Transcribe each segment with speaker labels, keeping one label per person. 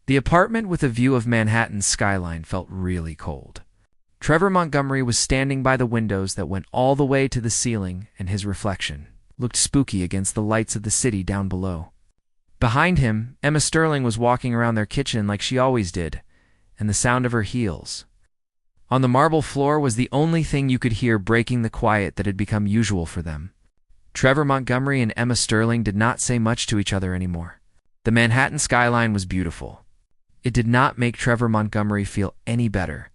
Speaker 1: The apartment with a view of Manhattan's skyline felt really cold. Trevor Montgomery was standing by the windows that went all the way to the ceiling, and his reflection looked spooky against the lights of the city down below. Behind him, Emma Sterling was walking around their kitchen like she always did, and the sound of her heels on the marble floor was the only thing you could hear breaking the quiet that had become usual for them. Trevor Montgomery and Emma Sterling did not say much to each other anymore. The Manhattan skyline was beautiful. It did not make Trevor Montgomery feel any better.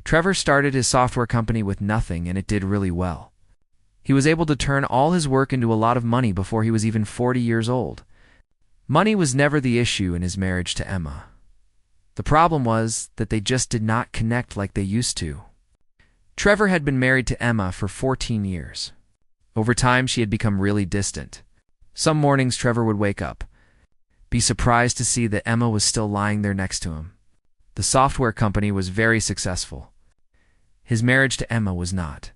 Speaker 1: Trevor started his software company with nothing, and it did really well. He was able to turn all his work into a lot of money before he was even 40 years old. Money was never the issue in his marriage to Emma. The problem was that they just did not connect like they used to. Trevor had been married to Emma for 14 years. Over time, she had become really distant. Some mornings, Trevor would wake up, be surprised to see that Emma was still lying there next to him. The software company was very successful. His marriage to Emma was not.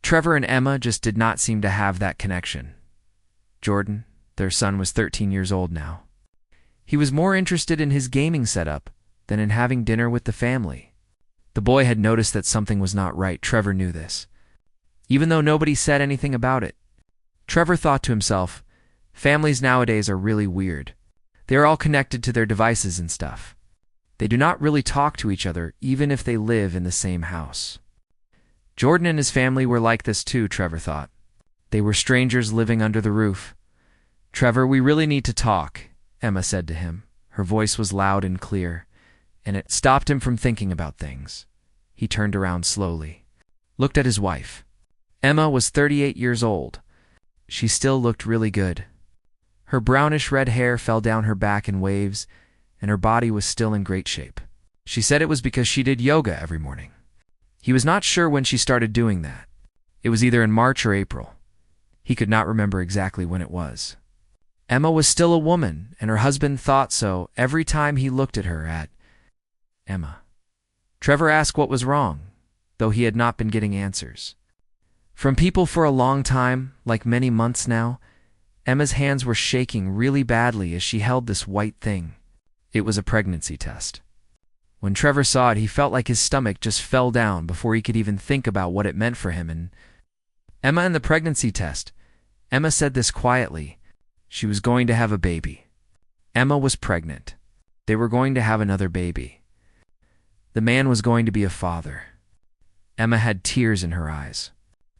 Speaker 1: Trevor and Emma just did not seem to have that connection. Jordan, their son, was 13 years old now. He was more interested in his gaming setup than in having dinner with the family. The boy had noticed that something was not right. Trevor knew this, even though nobody said anything about it. Trevor thought to himself, families nowadays are really weird. They are all connected to their devices and stuff. They do not really talk to each other, even if they live in the same house. Jordan and his family were like this too, Trevor thought. They were strangers living under the roof. "Trevor, we really need to talk," Emma said to him. Her voice was loud and clear, and it stopped him from thinking about things. He turned around slowly, looked at his wife. Emma was 38 years old. She still looked really good. Her brownish red hair fell down her back in waves, and her body was still in great shape. She said it was because she did yoga every morning. He was not sure when she started doing that. It was either in March or April. He could not remember exactly when it was. Emma was still a woman, and her husband thought so every time he looked at her. At Emma, Trevor asked what was wrong, though he had not been getting answers from people for a long time, like many months now. Emma's hands were shaking really badly as she held this white thing. It was a pregnancy test. When Trevor saw it, he felt like his stomach just fell down before he could even think about what it meant for him. And Emma and the pregnancy test. Emma said this quietly. She was going to have a baby. Emma was pregnant. They were going to have another baby. The man was going to be a father. Emma had tears in her eyes.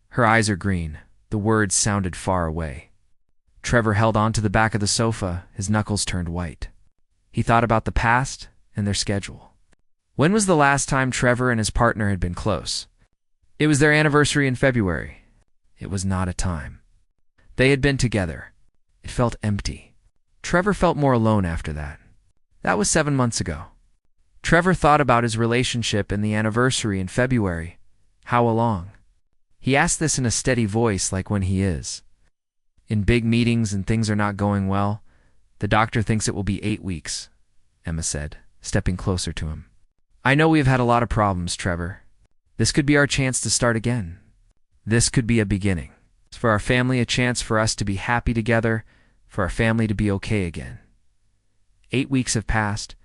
Speaker 1: Her eyes are green. The words sounded far away. Trevor held on to the back of the sofa, his knuckles turned white. He thought about the past and their schedule. When was the last time Trevor and his partner had been close? It was their anniversary in February. It was not a time. They had been together. It felt empty. Trevor felt more alone after that. That was 7 months ago. Trevor thought about his relationship and the anniversary in February. How along? He asked this in a steady voice, like when he is in big meetings and things are not going well. The doctor thinks it will be 8 weeks, Emma said, stepping closer to him. I know we have had a lot of problems, Trevor. This could be our chance to start again. This could be a beginning. For our family, a chance for us to be happy together, for our family to be okay again. 8 weeks have passed.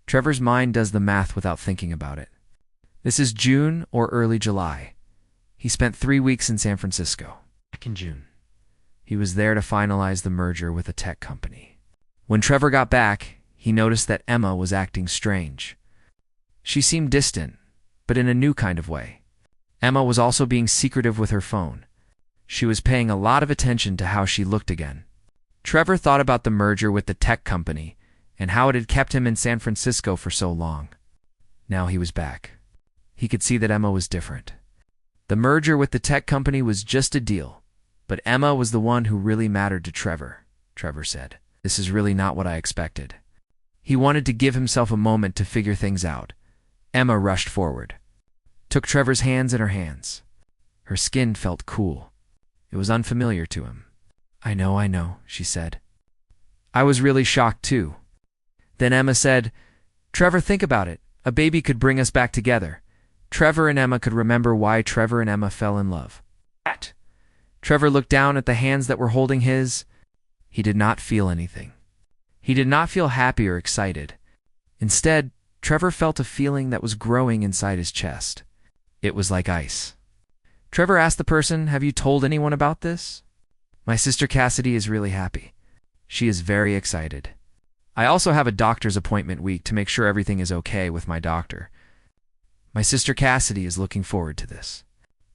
Speaker 1: Trevor's mind does the math without thinking about it. This is June or early July. He spent 3 weeks in San Francisco. Back in June, he was there to finalize the merger with a tech company. When Trevor got back, he noticed that Emma was acting strange. She seemed distant, but in a new kind of way. Emma was also being secretive with her phone. She was paying a lot of attention to how she looked again. Trevor thought about the merger with the tech company and how it had kept him in San Francisco for so long. Now he was back. He could see that Emma was different. The merger with the tech company was just a deal, but Emma was the one who really mattered to Trevor, Trevor said. This is really not what I expected. He wanted to give himself a moment to figure things out. Emma rushed forward, took Trevor's hands in her hands. Her skin felt cool. It was unfamiliar to him. I know, she said. I was really shocked too. Then Emma said, Trevor, think about it. A baby could bring us back together. Trevor and Emma could remember why Trevor and Emma fell in love. Trevor looked down at the hands that were holding his. He did not feel anything. He did not feel happy or excited. Instead, Trevor felt a feeling that was growing inside his chest. It was like ice. Trevor asked the person, "Have you told anyone about this?" "My sister Cassidy is really happy. She is very excited. I also have a doctor's appointment week to make sure everything is okay with my doctor. My sister Cassidy is looking forward to this.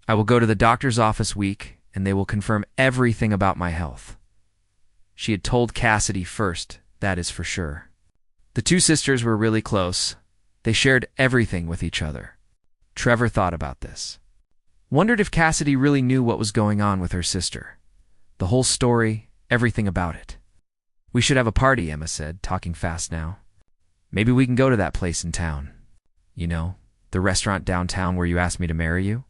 Speaker 1: I will go to the doctor's office week, and they will confirm everything about my health." She had told Cassidy first, that is for sure. The two sisters were really close. They shared everything with each other. Trevor thought about this. Wondered if Cassidy really knew what was going on with her sister. The whole story, everything about it. "We should have a party," Emma said, talking fast now. "Maybe we can go to that place in town. You know, the restaurant downtown where you asked me to marry you?"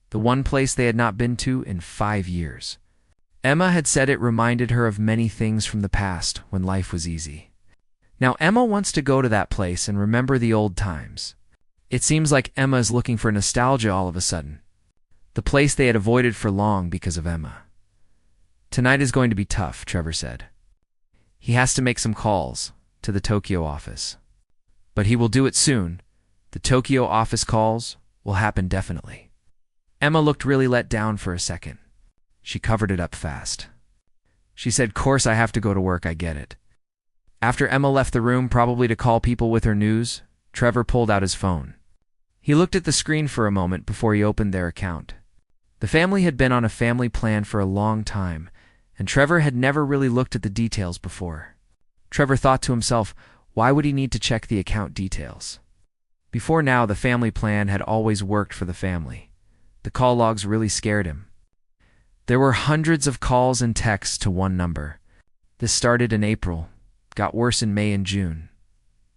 Speaker 1: The one place they had not been to in 5 years. Emma had said it reminded her of many things from the past when life was easy. Now Emma wants to go to that place and remember the old times. It seems like Emma is looking for nostalgia all of a sudden. The place they had avoided for long because of Emma. "Tonight is going to be tough," Trevor said. He has to make some calls to the Tokyo office. But he will do it soon. The Tokyo office calls will happen definitely. Emma looked really let down for a second. She covered it up fast. She said, "Course I have to go to work, I get it." After Emma left the room, probably to call people with her news, Trevor pulled out his phone. He looked at the screen for a moment before he opened their account. The family had been on a family plan for a long time, and Trevor had never really looked at the details before. Trevor thought to himself, why would he need to check the account details? Before now, the family plan had always worked for the family. The call logs really scared him. There were hundreds of calls and texts to one number. This started in April, got worse in May and June.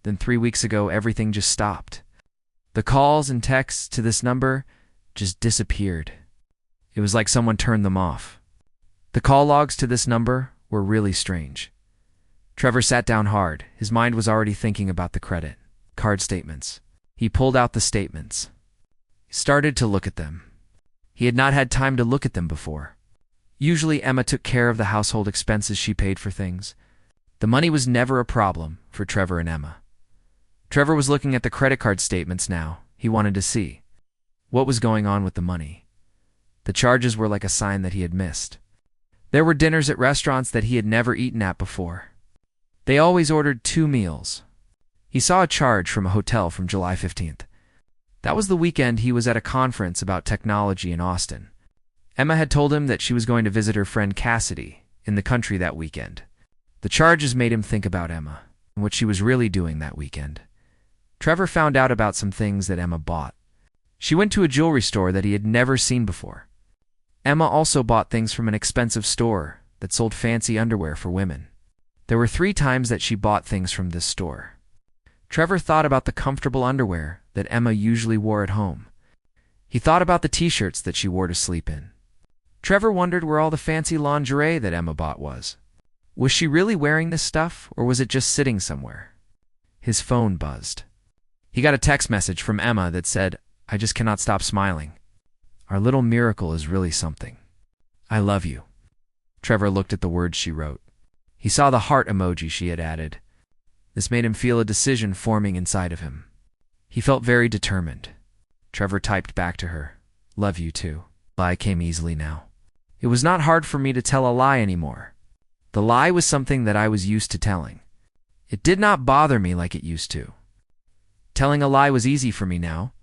Speaker 1: Then 3 weeks ago, everything just stopped. The calls and texts to this number just disappeared. It was like someone turned them off. The call logs to this number were really strange. Trevor sat down hard. His mind was already thinking about the credit card statements. He pulled out the statements. He started to look at them. He had not had time to look at them before. Usually Emma took care of the household expenses. She paid for things. The money was never a problem for Trevor and Emma. Trevor was looking at the credit card statements now. He wanted to see what was going on with the money. The charges were like a sign that he had missed. There were dinners at restaurants that he had never eaten at before. They always ordered 2 meals. He saw a charge from a hotel from July 15th. That was the weekend he was at a conference about technology in Austin. Emma had told him that she was going to visit her friend Cassidy in the country that weekend. The charges made him think about Emma and what she was really doing that weekend. Trevor found out about some things that Emma bought. She went to a jewelry store that he had never seen before. Emma also bought things from an expensive store that sold fancy underwear for women. There were 3 times that she bought things from this store. Trevor thought about the comfortable underwear that Emma usually wore at home. He thought about the t-shirts that she wore to sleep in. Trevor wondered where all the fancy lingerie that Emma bought was. Was she really wearing this stuff, or was it just sitting somewhere? His phone buzzed. He got a text message from Emma that said, "I just cannot stop smiling. Our little miracle is really something. I love you." Trevor looked at the words she wrote. He saw the heart emoji she had added. This made him feel a decision forming inside of him. He felt very determined. Trevor typed back to her, "Love you too." Lie came easily now. It was not hard for me to tell a lie anymore. The lie was something that I was used to telling. It did not bother me like it used to. Telling a lie was easy for me now.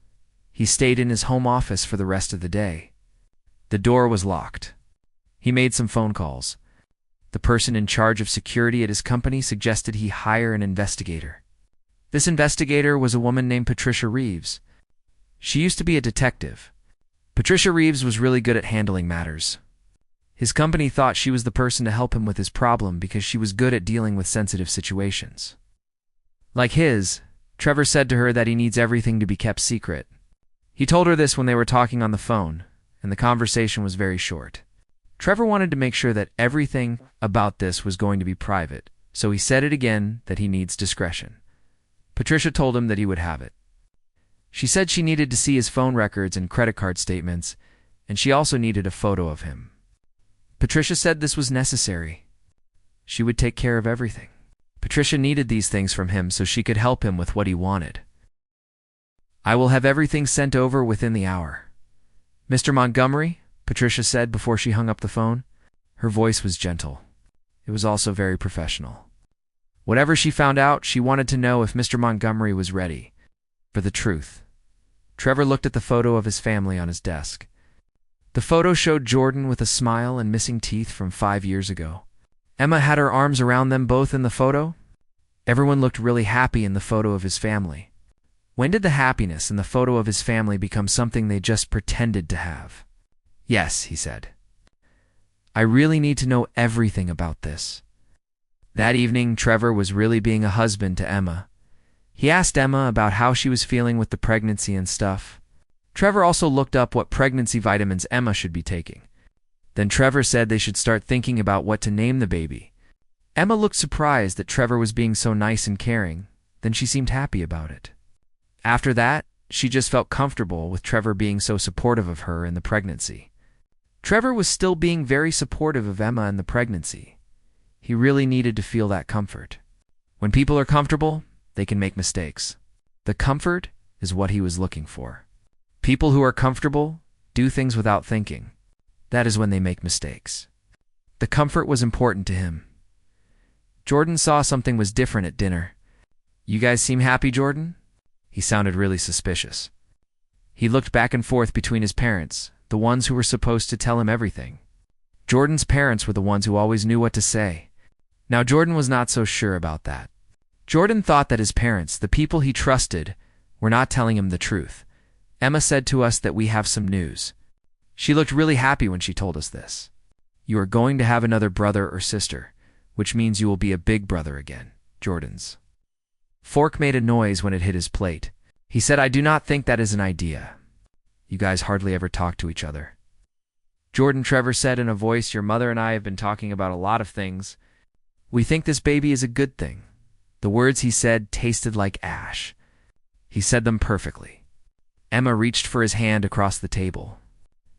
Speaker 1: He stayed in his home office for the rest of the day. The door was locked. He made some phone calls. The person in charge of security at his company suggested he hire an investigator. This investigator was a woman named Patricia Reeves. She used to be a detective. Patricia Reeves was really good at handling matters. His company thought she was the person to help him with his problem because she was good at dealing with sensitive situations. Like his, Trevor said to her that he needs everything to be kept secret. He told her this when they were talking on the phone, and the conversation was very short. Trevor wanted to make sure that everything about this was going to be private, so he said it again that he needs discretion. Patricia told him that he would have it. She said she needed to see his phone records and credit card statements, and she also needed a photo of him. Patricia said this was necessary. She would take care of everything. Patricia needed these things from him so she could help him with what he wanted. "I will have everything sent over within the hour." "Mr. Montgomery," Patricia said before she hung up the phone. Her voice was gentle. It was also very professional. Whatever she found out, she wanted to know if Mr. Montgomery was ready for the truth. Trevor looked at the photo of his family on his desk. The photo showed Jordan with a smile and missing teeth from 5 years ago. Emma had her arms around them both in the photo. Everyone looked really happy in the photo of his family. When did the happiness in the photo of his family become something they just pretended to have? "Yes," he said. "I really need to know everything about this." That evening, Trevor was really being a husband to Emma. He asked Emma about how she was feeling with the pregnancy and stuff. Trevor also looked up what pregnancy vitamins Emma should be taking. Then Trevor said they should start thinking about what to name the baby. Emma looked surprised that Trevor was being so nice and caring, then she seemed happy about it. After that, she just felt comfortable with Trevor being so supportive of her in the pregnancy. Trevor was still being very supportive of Emma in the pregnancy. He really needed to feel that comfort. When people are comfortable, they can make mistakes. The comfort is what he was looking for. People who are comfortable do things without thinking. That is when they make mistakes. The comfort was important to him. Jordan saw something was different at dinner. "You guys seem happy, Jordan?" He sounded really suspicious. He looked back and forth between his parents, the ones who were supposed to tell him everything. Jordan's parents were the ones who always knew what to say. Now Jordan was not so sure about that. Jordan thought that his parents, the people he trusted, were not telling him the truth. "Emma said to us that we have some news. She looked really happy when she told us this. You are going to have another brother or sister, which means you will be a big brother again." Jordan's fork made a noise when it hit his plate. He said, "I do not think that is an idea. You guys hardly ever talk to each other." "Jordan," Trevor said in a voice, "your mother and I have been talking about a lot of things. We think this baby is a good thing." The words he said tasted like ash. He said them perfectly. Emma reached for his hand across the table.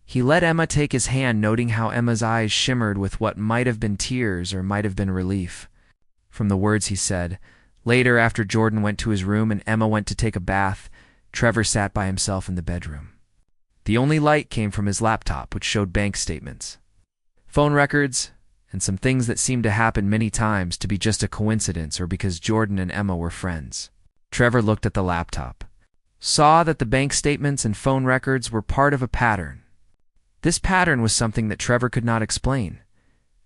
Speaker 1: He let Emma take his hand, noting how Emma's eyes shimmered with what might have been tears or might have been relief from the words he said. Later, after Jordan went to his room and Emma went to take a bath, Trevor sat by himself in the bedroom. The only light came from his laptop, which showed bank statements, phone records, and some things that seemed to happen many times to be just a coincidence or because Jordan and Emma were friends. Trevor looked at the laptop, saw that the bank statements and phone records were part of a pattern. This pattern was something that Trevor could not explain,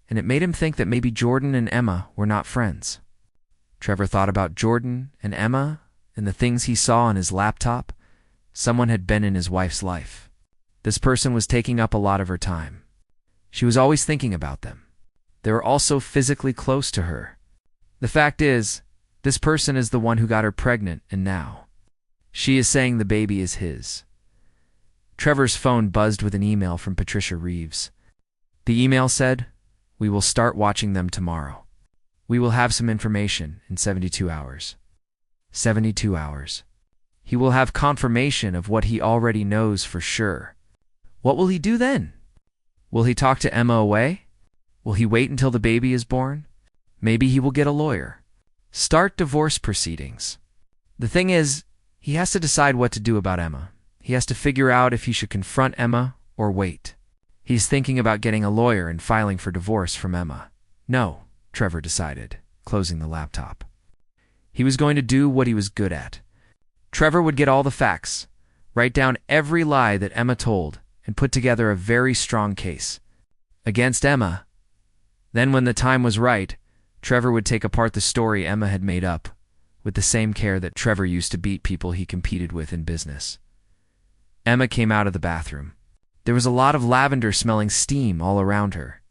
Speaker 1: and it made him think that maybe Jordan and Emma were not friends. Trevor thought about Jordan and Emma and the things he saw on his laptop. Someone had been in his wife's life. This person was taking up a lot of her time. She was always thinking about them. They were also physically close to her. The fact is, this person is the one who got her pregnant, and now she is saying the baby is his. Trevor's phone buzzed with an email from Patricia Reeves. The email said, "We will start watching them tomorrow. We will have some information in 72 hours. 72 hours. He will have confirmation of what he already knows for sure. What will he do then? Will he talk to Emma away? Will he wait until the baby is born? Maybe he will get a lawyer. Start divorce proceedings. The thing is, he has to decide what to do about Emma. He has to figure out if he should confront Emma or wait. He's thinking about getting a lawyer and filing for divorce from Emma. No, Trevor decided, closing the laptop. He was going to do what he was good at. Trevor would get all the facts, write down every lie that Emma told, and put together a very strong case against Emma. Then when the time was right, Trevor would take apart the story Emma had made up, with the same care that Trevor used to beat people he competed with in business. Emma came out of the bathroom. There was a lot of lavender-smelling steam all around her.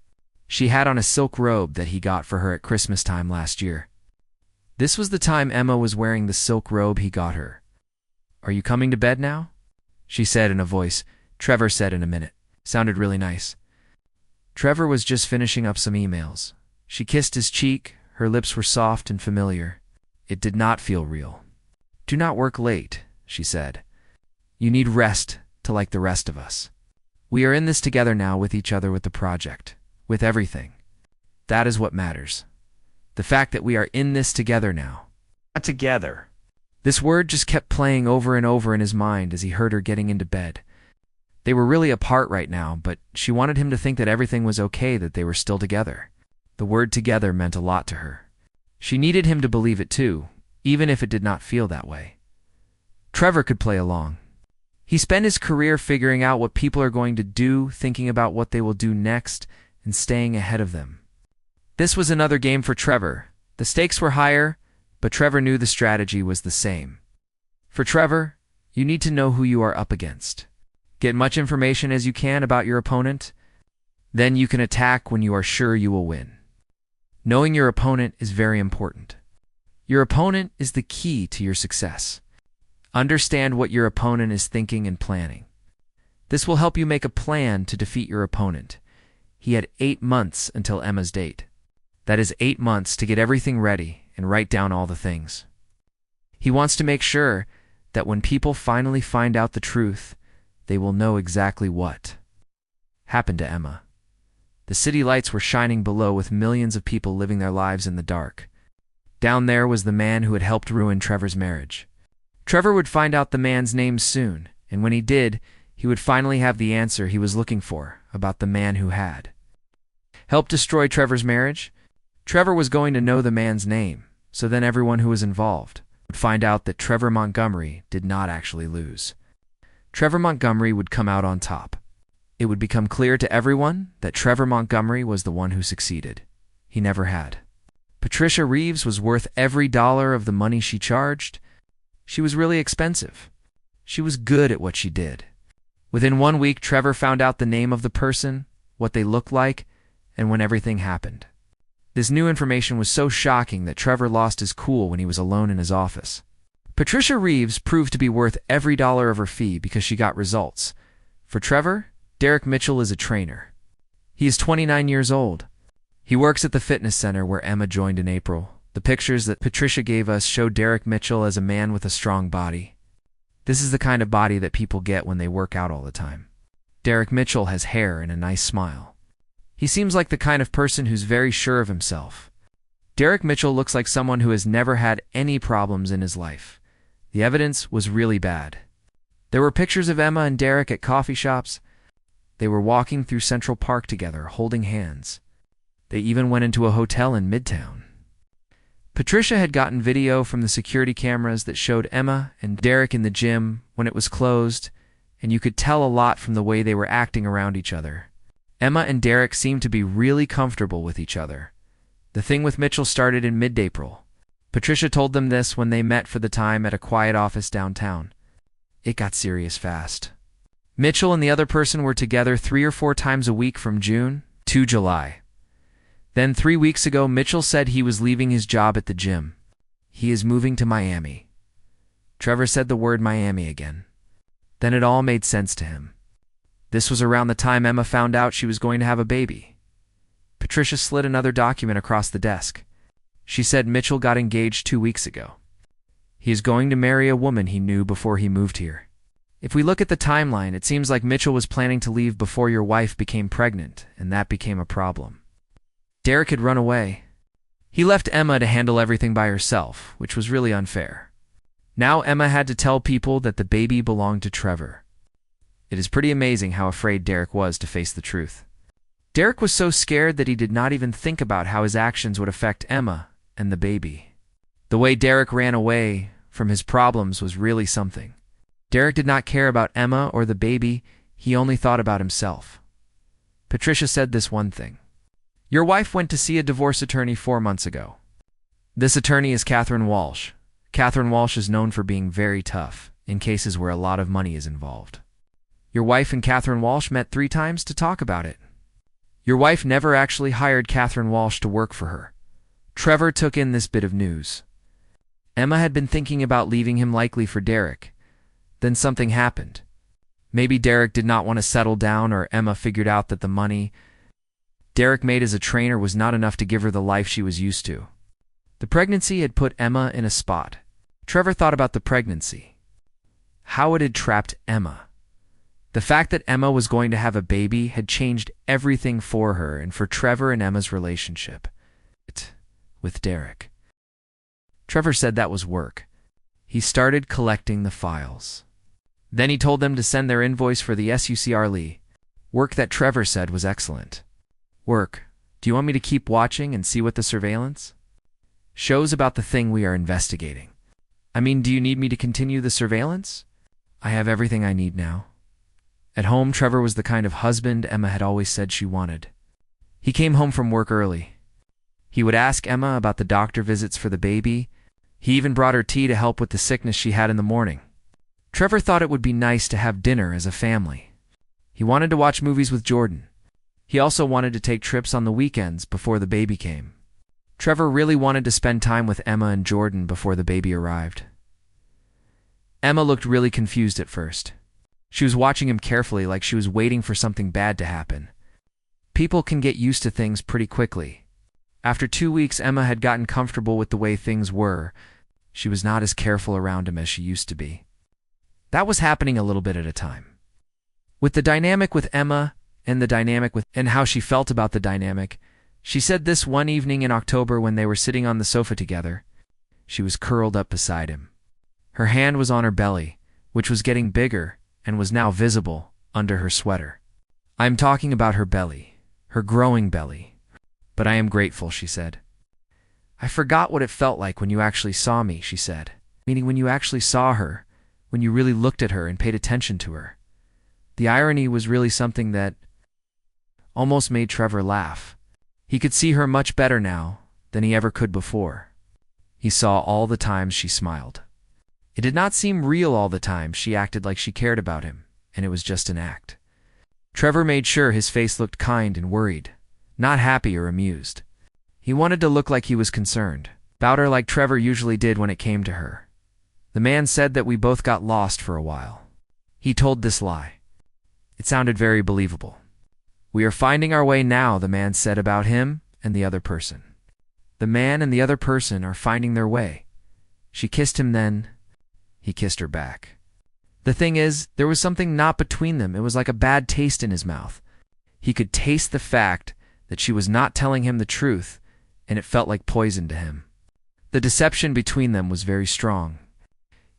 Speaker 1: She had on a silk robe that he got for her at Christmas time last year. This was the time Emma was wearing the silk robe he got her. "Are you coming to bed now?" she said in a voice Trevor said in a minute. Sounded really nice. Trevor was just finishing up some emails. She kissed his cheek. Her lips were soft and familiar. It did not feel real. "Do not work late," she said. "You need rest to like the rest of us. We are in this together now with each other, with the project, with everything. That is what matters. The fact that we are in this together now. Not together. This word just kept playing over and over in his mind as he heard her getting into bed. They were really apart right now, but she wanted him to think that everything was okay, that they were still together. The word together meant a lot to her. She needed him to believe it too, even if it did not feel that way. Trevor could play along. He spent his career figuring out what people are going to do, thinking about what they will do next, and staying ahead of them. This was another game for Trevor. The stakes were higher, but Trevor knew the strategy was the same. For Trevor, you need to know who you are up against. Get much information as you can about your opponent. Then you can attack when you are sure you will win. Knowing your opponent is very important. Your opponent is the key to your success. Understand what your opponent is thinking and planning. This will help you make a plan to defeat your opponent. He had 8 months until Emma's date. That is 8 months to get everything ready and write down all the things. He wants to make sure that when people finally find out the truth, they will know exactly what happened to Emma. The city lights were shining below with millions of people living their lives in the dark. Down there was the man who had helped ruin Trevor's marriage. Trevor would find out the man's name soon, and when he did, he would finally have the answer he was looking for about the man who had helped destroy Trevor's marriage. Trevor was going to know the man's name, so then everyone who was involved would find out that Trevor Montgomery did not actually lose. Trevor Montgomery would come out on top. It would become clear to everyone that Trevor Montgomery was the one who succeeded. He never had. Patricia Reeves was worth every dollar of the money she charged. She was really expensive. She was good at what she did. Within 1 week, Trevor found out the name of the person, what they looked like, and when everything happened. This new information was so shocking that Trevor lost his cool when he was alone in his office. Patricia Reeves proved to be worth every dollar of her fee because she got results. For Trevor, Derek Mitchell is a trainer. He is 29 years old. He works at the fitness center where Emma joined in April. The pictures that Patricia gave us show Derek Mitchell as a man with a strong body. This is the kind of body that people get when they work out all the time. Derek Mitchell has hair and a nice smile. He seems like the kind of person who's very sure of himself. Derek Mitchell looks like someone who has never had any problems in his life. The evidence was really bad. There were pictures of Emma and Derek at coffee shops. They were walking through Central Park together, holding hands. They even went into a hotel in Midtown. Patricia had gotten video from the security cameras that showed Emma and Derek in the gym when it was closed, and you could tell a lot from the way they were acting around each other. Emma and Derek seemed to be really comfortable with each other. The thing with Mitchell started in mid-April. Patricia told them this when they met for the time at a quiet office downtown. It got serious fast. Mitchell and the other person were together 3 or 4 times a week from June to July. Then 3 weeks ago, Mitchell said he was leaving his job at the gym. He is moving to Miami. Trevor said the word Miami again. Then it all made sense to him. This was around the time Emma found out she was going to have a baby. Patricia slid another document across the desk. She said Mitchell got engaged 2 weeks ago. He is going to marry a woman he knew before he moved here. If we look at the timeline, it seems like Mitchell was planning to leave before your wife became pregnant, and that became a problem. Derek had run away. He left Emma to handle everything by herself, which was really unfair. Now Emma had to tell people that the baby belonged to Trevor. It is pretty amazing how afraid Derek was to face the truth. Derek was so scared that he did not even think about how his actions would affect Emma and the baby. The way Derek ran away from his problems was really something. Derek did not care about Emma or the baby, he only thought about himself. Patricia said this one thing. Your wife went to see a divorce attorney 4 months ago. This attorney is Catherine Walsh. Catherine Walsh is known for being very tough in cases where a lot of money is involved. Your wife and Catherine Walsh met 3 times to talk about it. Your wife never actually hired Catherine Walsh to work for her. Trevor took in this bit of news. Emma had been thinking about leaving him likely for Derek. Then something happened. Maybe Derek did not want to settle down, or Emma figured out that the money Derek made as a trainer was not enough to give her the life she was used to. The pregnancy had put Emma in a spot. Trevor thought about the pregnancy. How it had trapped Emma. The fact that Emma was going to have a baby had changed everything for her and for Trevor and Emma's relationship. It with Derek. Trevor said that was work. He started collecting the files. Then he told them to send their invoice for the SUCR work that Trevor said was excellent. Work. Do you want me to keep watching and see what the surveillance shows about the thing we are investigating? I mean, do you need me to continue the surveillance? I have everything I need now. At home, Trevor was the kind of husband Emma had always said she wanted. He came home from work early. He would ask Emma about the doctor visits for the baby. He even brought her tea to help with the sickness she had in the morning. Trevor thought it would be nice to have dinner as a family. He wanted to watch movies with Jordan. He also wanted to take trips on the weekends before the baby came. Trevor really wanted to spend time with Emma and Jordan before the baby arrived. Emma looked really confused at first. She was watching him carefully, like she was waiting for something bad to happen. People can get used to things pretty quickly. After 2 weeks, Emma had gotten comfortable with the way things were. She was not as careful around him as she used to be. That was happening a little bit at a time. With the dynamic with Emma and how she felt about the dynamic, she said this one evening in October when they were sitting on the sofa together. She was curled up beside him. Her hand was on her belly, which was getting bigger and was now visible under her sweater. I'm talking about her belly, her growing belly. But I am grateful, she said. I forgot what it felt like when you actually saw me, she said. Meaning when you actually saw her, when you really looked at her and paid attention to her. The irony was really something that almost made Trevor laugh. He could see her much better now than he ever could before. He saw all the times she smiled. It did not seem real all the time. She acted like she cared about him, and it was just an act. Trevor made sure his face looked kind and worried, not happy or amused. He wanted to look like he was concerned, about her like Trevor usually did when it came to her. The man said that we both got lost for a while. He told this lie. It sounded very believable. We are finding our way now, the man said about him and the other person. The man and the other person are finding their way. She kissed him then. He kissed her back. The thing is, there was something not between them. It was like a bad taste in his mouth. He could taste the fact that she was not telling him the truth, and it felt like poison to him. The deception between them was very strong.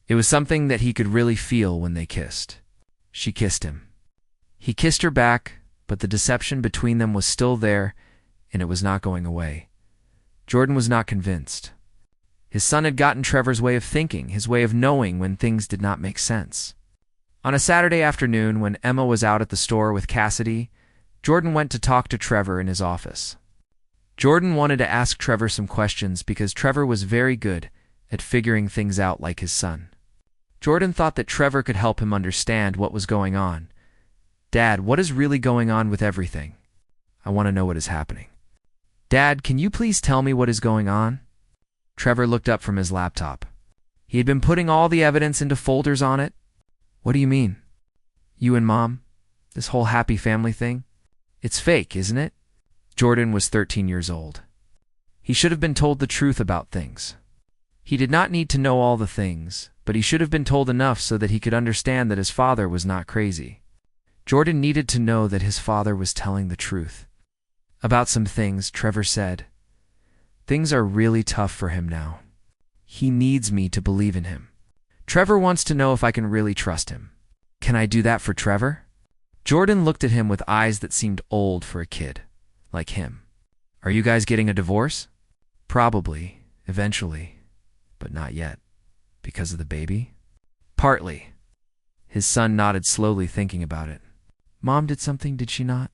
Speaker 1: It was something that he could really feel when they kissed. She kissed him. He kissed her back, but the deception between them was still there, and it was not going away. Jordan was not convinced. His son had gotten Trevor's way of thinking, his way of knowing when things did not make sense. On a Saturday afternoon, when Emma was out at the store with Cassidy, Jordan went to talk to Trevor in his office. Jordan wanted to ask Trevor some questions because Trevor was very good at figuring things out like his son. Jordan thought that Trevor could help him understand what was going on. Dad, what is really going on with everything? I want to know what is happening. Dad, can you please tell me what is going on? Trevor looked up from his laptop. He had been putting all the evidence into folders on it. What do you mean? You and Mom? This whole happy family thing? It's fake, isn't it? Jordan was 13 years old. He should have been told the truth about things. He did not need to know all the things, but he should have been told enough so that he could understand that his father was not crazy. Jordan needed to know that his father was telling the truth. About some things, Trevor said. Things are really tough for him now. He needs me to believe in him. Trevor wants to know if I can really trust him. Can I do that for Trevor? Jordan looked at him with eyes that seemed old for a kid, like him. Are you guys getting a divorce? Probably, eventually, but not yet. Because of the baby? Partly. His son nodded slowly, thinking about it. Mom did something, did she not?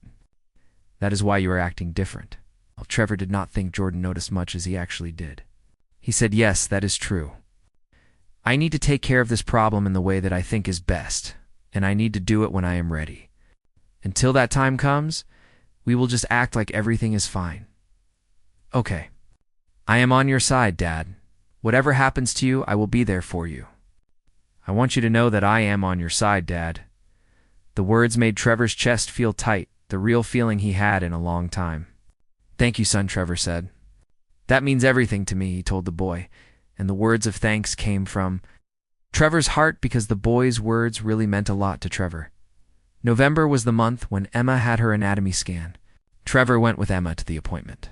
Speaker 1: That is why you are acting different. Well, Trevor did not think Jordan noticed much as he actually did. He said, yes, that is true. I need to take care of this problem in the way that I think is best, and I need to do it when I am ready. Until that time comes, we will just act like everything is fine. Okay. I am on your side, Dad. Whatever happens to you, I will be there for you. I want you to know that I am on your side, Dad. The words made Trevor's chest feel tight, the real feeling he had in a long time. Thank you, son, Trevor said. That means everything to me, he told the boy, and the words of thanks came from Trevor's heart because the boy's words really meant a lot to Trevor. November was the month when Emma had her anatomy scan. Trevor went with Emma to the appointment.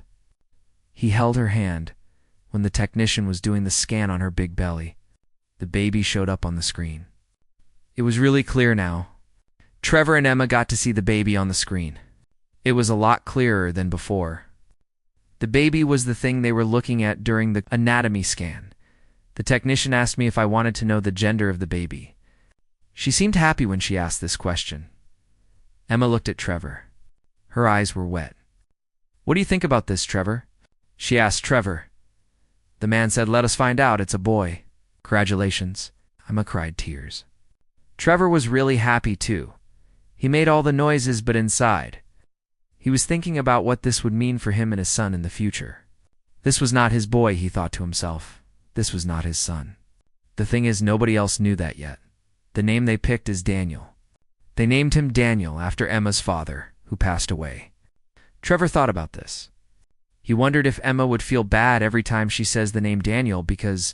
Speaker 1: He held her hand, when the technician was doing the scan on her big belly. The baby showed up on the screen. It was really clear now. Trevor and Emma got to see the baby on the screen. It was a lot clearer than before. The baby was the thing they were looking at during the anatomy scan. The technician asked me if I wanted to know the gender of the baby. She seemed happy when she asked this question. Emma looked at Trevor. Her eyes were wet. "What do you think about this, Trevor?" she asked Trevor. The man said, "Let us find out. It's a boy." "Congratulations." Emma cried tears. Trevor was really happy too. He made all the noises, but inside, he was thinking about what this would mean for him and his son in the future. This was not his boy, he thought to himself. This was not his son. The thing is, nobody else knew that yet. The name they picked is Daniel. They named him Daniel after Emma's father, who passed away. Trevor thought about this. He wondered if Emma would feel bad every time she says the name Daniel, because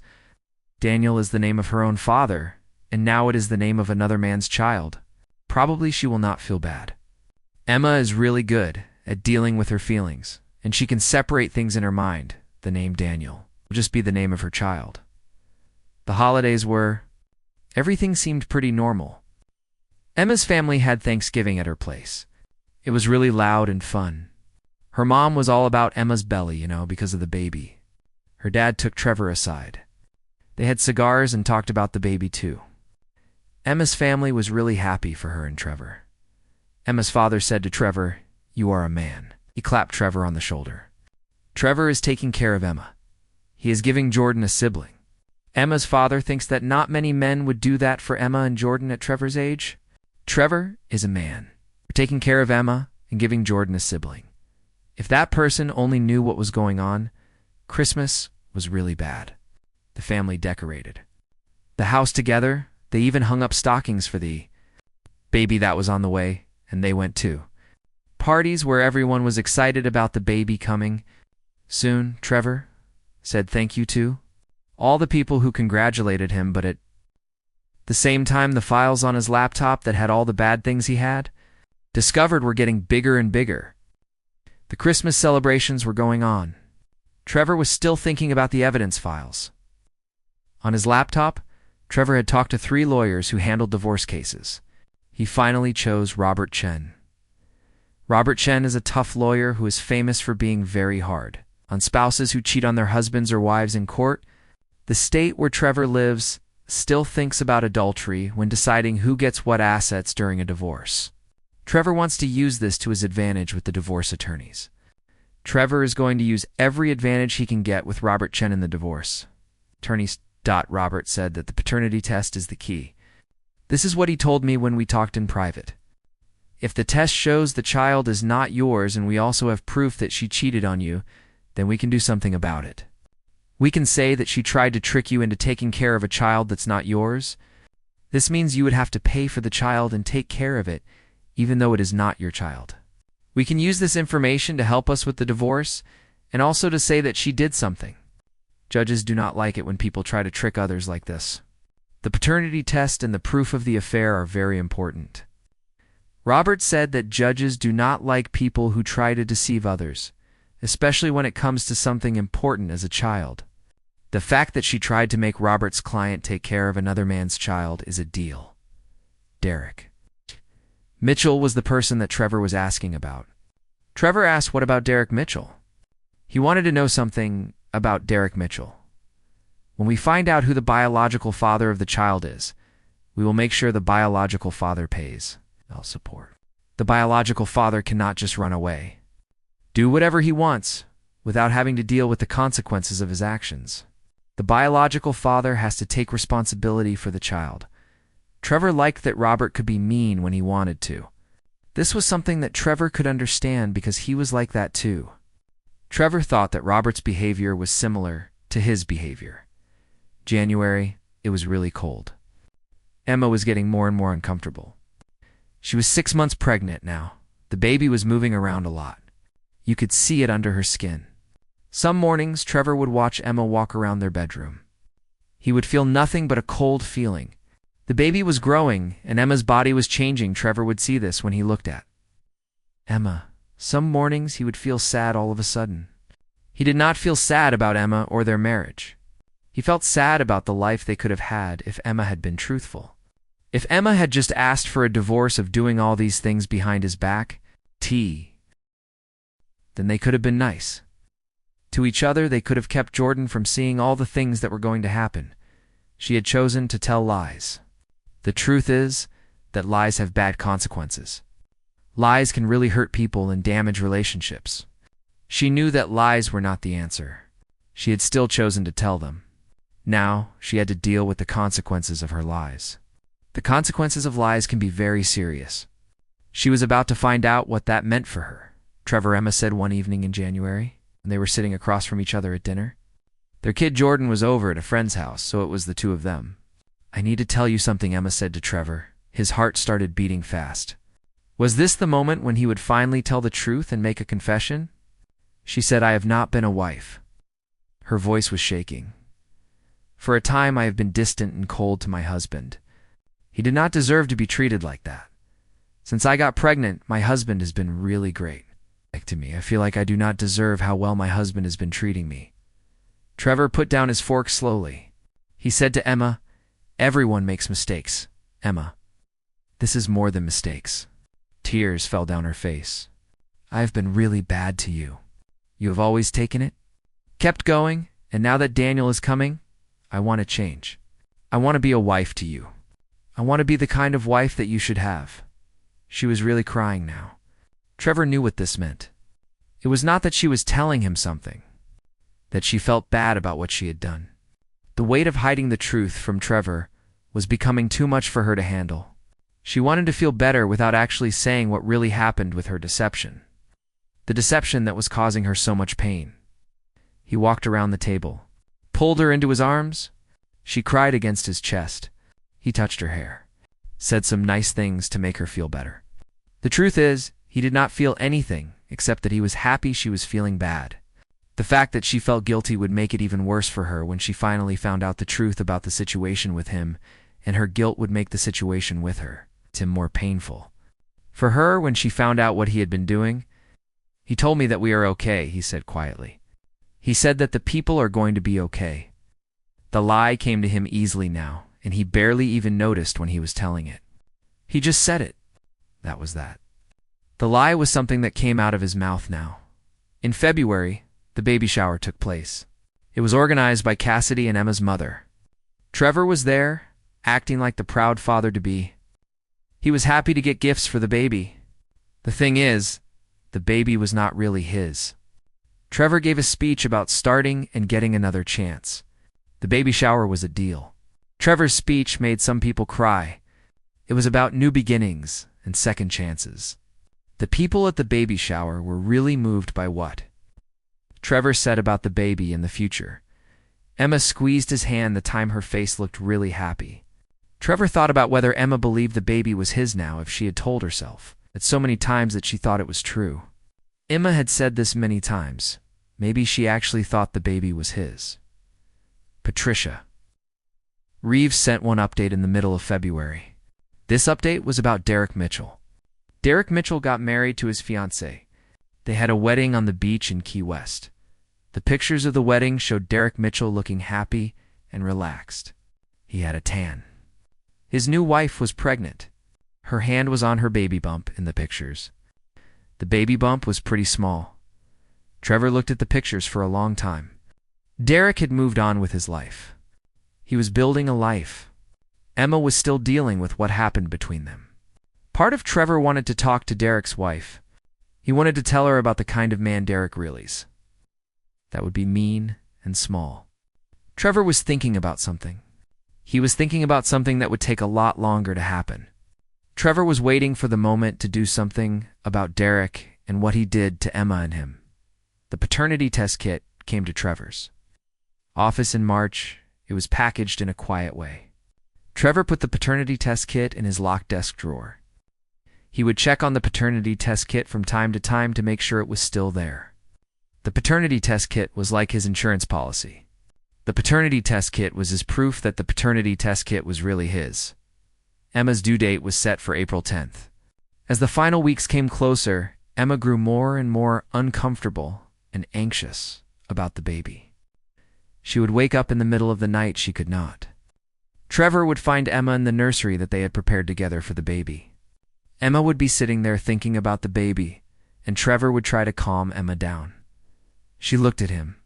Speaker 1: Daniel is the name of her own father, and now it is the name of another man's child. Probably she will not feel bad. Emma is really good at dealing with her feelings, and she can separate things in her mind. The name Daniel will just be the name of her child. The holidays were... Everything seemed pretty normal. Emma's family had Thanksgiving at her place. It was really loud and fun. Her mom was all about Emma's belly, because of the baby. Her dad took Trevor aside. They had cigars and talked about the baby too. Emma's family was really happy for her and Trevor. Emma's father said to Trevor, "You are a man." He clapped Trevor on the shoulder. Trevor is taking care of Emma. He is giving Jordan a sibling. Emma's father thinks that not many men would do that for Emma and Jordan at Trevor's age. Trevor is a man, taking care of Emma and giving Jordan a sibling. If that person only knew what was going on, Christmas was really bad. The family decorated the house together. They even hung up stockings for the baby that was on the way, and they went too. Parties where everyone was excited about the baby coming. Soon, Trevor said thank you to all the people who congratulated him, but at the same time, the files on his laptop that had all the bad things he had discovered were getting bigger and bigger. The Christmas celebrations were going on. Trevor was still thinking about the evidence files. On his laptop, Trevor had talked to 3 lawyers who handled divorce cases. He finally chose Robert Chen. Robert Chen is a tough lawyer who is famous for being very hard on spouses who cheat on their husbands or wives in court. The state where Trevor lives still thinks about adultery when deciding who gets what assets during a divorce. Trevor wants to use this to his advantage with the divorce attorneys. Trevor is going to use every advantage he can get with Robert Chen in the divorce. Attorneys. Robert said that the paternity test is the key. This is what he told me when we talked in private. If the test shows the child is not yours and we also have proof that she cheated on you, then we can do something about it. We can say that she tried to trick you into taking care of a child that's not yours. This means you would have to pay for the child and take care of it, even though it is not your child. We can use this information to help us with the divorce and also to say that she did something. Judges do not like it when people try to trick others like this. The paternity test and the proof of the affair are very important. Robert said that judges do not like people who try to deceive others, especially when it comes to something important as a child. The fact that she tried to make Robert's client take care of another man's child is a deal. Derek. Mitchell was the person that Trevor was asking about. Trevor asked what about Derek Mitchell? He wanted to know something about Derek Mitchell. When we find out who the biological father of the child is, we will make sure the biological father pays. I'll support. The biological father cannot just run away, do whatever he wants, without having to deal with the consequences of his actions. The biological father has to take responsibility for the child. Trevor liked that Robert could be mean when he wanted to. This was something that Trevor could understand because he was like that too. Trevor thought that Robert's behavior was similar to his behavior. January, it was really cold. Emma was getting more and more uncomfortable. She was 6 months pregnant now. The baby was moving around a lot. You could see it under her skin. Some mornings, Trevor would watch Emma walk around their bedroom. He would feel nothing but a cold feeling. The baby was growing, and Emma's body was changing. Trevor would see this when he looked at Emma. Some mornings he would feel sad all of a sudden. He did not feel sad about Emma or their marriage. He felt sad about the life they could have had if Emma had been truthful. If Emma had just asked for a divorce of doing all these things behind his back, then they could have been nice. To each other, they could have kept Jordan from seeing all the things that were going to happen. She had chosen to tell lies. The truth is that lies have bad consequences. Lies can really hurt people and damage relationships. She knew that lies were not the answer. She had still chosen to tell them. Now, she had to deal with the consequences of her lies. The consequences of lies can be very serious. She was about to find out what that meant for her. Trevor Emma said one evening in January, when they were sitting across from each other at dinner. Their kid Jordan was over at a friend's house, so it was the two of them. "I need to tell you something," Emma said to Trevor. His heart started beating fast. Was this the moment when he would finally tell the truth and make a confession? She said, "I have not been a wife." Her voice was shaking. "For a time I have been distant and cold to my husband. He did not deserve to be treated like that. Since I got pregnant, my husband has been really great to me. I feel like I do not deserve how well my husband has been treating me." Trevor put down his fork slowly. He said to Emma, "Everyone makes mistakes, Emma. This is more than mistakes." Tears fell down her face. "I have been really bad to you. You have always taken it, kept going, and now that Daniel is coming, I want to change. I want to be a wife to you. I want to be the kind of wife that you should have." She was really crying now. Trevor knew what this meant. It was not that she was telling him something, that she felt bad about what she had done. The weight of hiding the truth from Trevor was becoming too much for her to handle. She wanted to feel better without actually saying what really happened with her deception. The deception that was causing her so much pain. He walked around the table, pulled her into his arms. She cried against his chest. He touched her hair, said some nice things to make her feel better. The truth is, he did not feel anything except that he was happy she was feeling bad. The fact that she felt guilty would make it even worse for her when she finally found out the truth about the situation with him, and her guilt would make the situation with her, Tim, more painful. For her, when she found out what he had been doing, "He told me that we are okay," he said quietly. "He said that the people are going to be okay." The lie came to him easily now, and he barely even noticed when he was telling it. He just said it. That was that. The lie was something that came out of his mouth now. In February, the baby shower took place. It was organized by Cassidy and Emma's mother. Trevor was there, acting like the proud father-to-be. He was happy to get gifts for the baby. The thing is, the baby was not really his. Trevor gave a speech about starting and getting another chance. The baby shower was a deal. Trevor's speech made some people cry. It was about new beginnings and second chances. The people at the baby shower were really moved by what Trevor said about the baby and the future. Emma squeezed his hand the time her face looked really happy. Trevor thought about whether Emma believed the baby was his now if she had told herself that so many times that she thought it was true. Emma had said this many times. Maybe she actually thought the baby was his. Patricia. Reeves sent one update in the middle of February. This update was about Derek Mitchell. Derek Mitchell got married to his fiancée. They had a wedding on the beach in Key West. The pictures of the wedding showed Derek Mitchell looking happy and relaxed. He had a tan. His new wife was pregnant. Her hand was on her baby bump in the pictures. The baby bump was pretty small. Trevor looked at the pictures for a long time. Derek had moved on with his life. He was building a life. Emma was still dealing with what happened between them. Part of Trevor wanted to talk to Derek's wife. He wanted to tell her about the kind of man Derek really is. That would be mean and small. Trevor was thinking about something. He was thinking about something that would take a lot longer to happen. Trevor was waiting for the moment to do something about Derek and what he did to Emma and him. The paternity test kit came to Trevor's office in March. It was packaged in a quiet way. Trevor put the paternity test kit in his locked desk drawer. He would check on the paternity test kit from time to time to make sure it was still there. The paternity test kit was like his insurance policy. The paternity test kit was his proof that the paternity test kit was really his. Emma's due date was set for April 10th. As the final weeks came closer, Emma grew more and more uncomfortable and anxious about the baby. She would wake up in the middle of the night, she could not. Trevor would find Emma in the nursery that they had prepared together for the baby. Emma would be sitting there thinking about the baby, and Trevor would try to calm Emma down. She looked at him,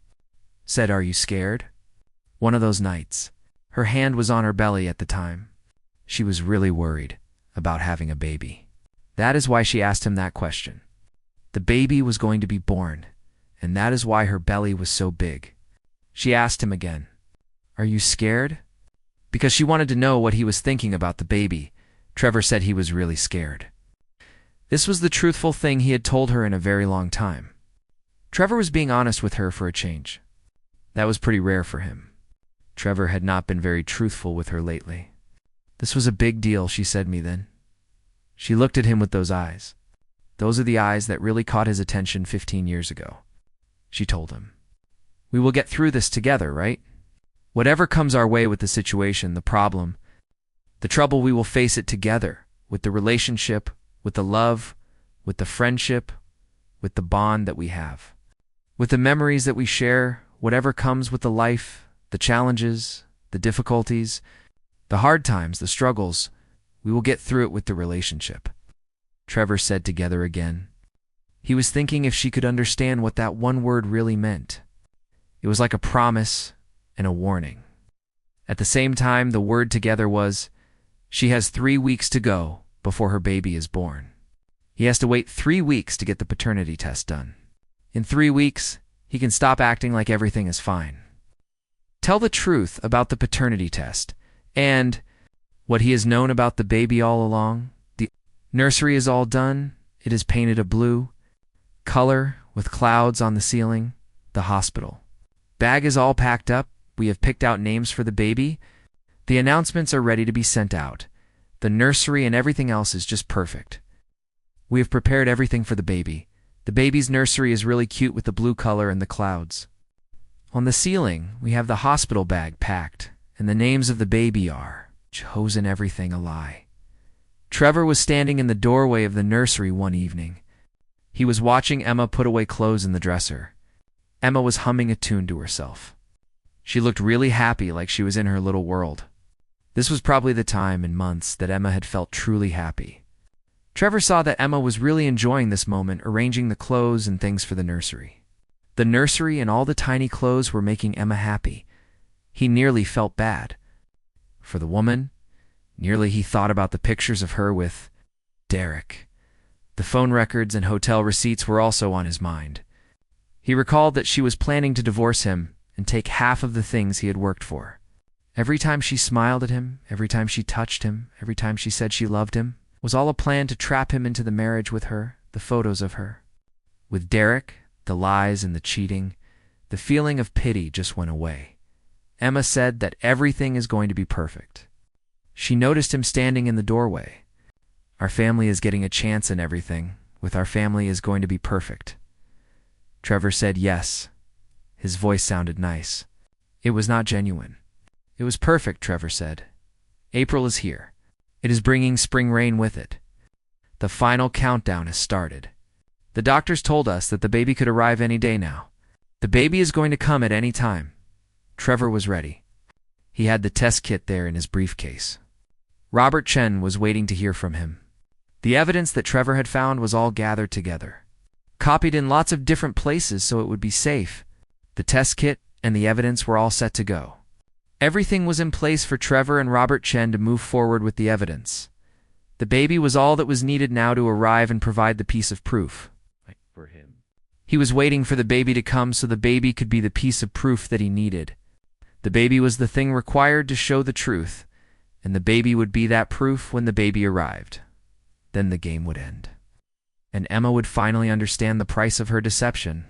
Speaker 1: said, "Are you scared?" One of those nights. Her hand was on her belly at the time. She was really worried about having a baby. That is why she asked him that question. The baby was going to be born, and that is why her belly was so big. She asked him again, "Are you scared?" Because she wanted to know what he was thinking about the baby. Trevor said he was really scared. This was the truthful thing he had told her in a very long time. Trevor was being honest with her for a change. That was pretty rare for him. Trevor had not been very truthful with her lately. "This was a big deal," she said to me then. She looked at him with those eyes. "Those are the eyes that really caught his attention 15 years ago." She told him, "We will get through this together, right? Whatever comes our way with the situation, the problem, the trouble, we will face it together, with the relationship, with the love, with the friendship, with the bond that we have, with the memories that we share, whatever comes with the life, the challenges, the difficulties, the hard times, the struggles, we will get through it with the relationship." Trevor said together again. He was thinking if she could understand what that one word really meant. It was like a promise and a warning. At the same time, the word together was, she has 3 weeks to go before her baby is born. He has to wait 3 weeks to get the paternity test done. In 3 weeks, he can stop acting like everything is fine. Tell the truth about the paternity test and what he has known about the baby all along. The nursery is all done. It is painted a blue color with clouds on the ceiling. The hospital bag is all packed up. We have picked out names for the baby. The announcements are ready to be sent out. The nursery and everything else is just perfect. We have prepared everything for the baby. The baby's nursery is really cute with the blue color and the clouds. On the ceiling, we have the hospital bag packed, and the names of the baby are chosen, everything a lie. Trevor was standing in the doorway of the nursery one evening. He was watching Emma put away clothes in the dresser. Emma was humming a tune to herself. She looked really happy, like she was in her little world. This was probably the time in months that Emma had felt truly happy. Trevor saw that Emma was really enjoying this moment, arranging the clothes and things for the nursery. The nursery and all the tiny clothes were making Emma happy. He nearly felt bad for the woman. Nearly he thought about the pictures of her with Derek. The phone records and hotel receipts were also on his mind. He recalled that she was planning to divorce him and take half of the things he had worked for. Every time she smiled at him, every time she touched him, every time she said she loved him, was all a plan to trap him into the marriage with her, the photos of her. With Derek, the lies and the cheating, the feeling of pity just went away. Emma said that everything is going to be perfect. She noticed him standing in the doorway. "Our family is getting a chance in everything. With our family is going to be perfect." Trevor said yes. His voice sounded nice. It was not genuine. "It was perfect," Trevor said. "April is here. It is bringing spring rain with it. The final countdown has started. The doctors told us that the baby could arrive any day now. The baby is going to come at any time." Trevor was ready. He had the test kit there in his briefcase. Robert Chen was waiting to hear from him. The evidence that Trevor had found was all gathered together, copied in lots of different places so it would be safe. The test kit and the evidence were all set to go. Everything was in place for Trevor and Robert Chen to move forward with the evidence. The baby was all that was needed now to arrive and provide the piece of proof for him. He was waiting for the baby to come so the baby could be the piece of proof that he needed. The baby was the thing required to show the truth, and the baby would be that proof when the baby arrived. Then the game would end, and Emma would finally understand the price of her deception.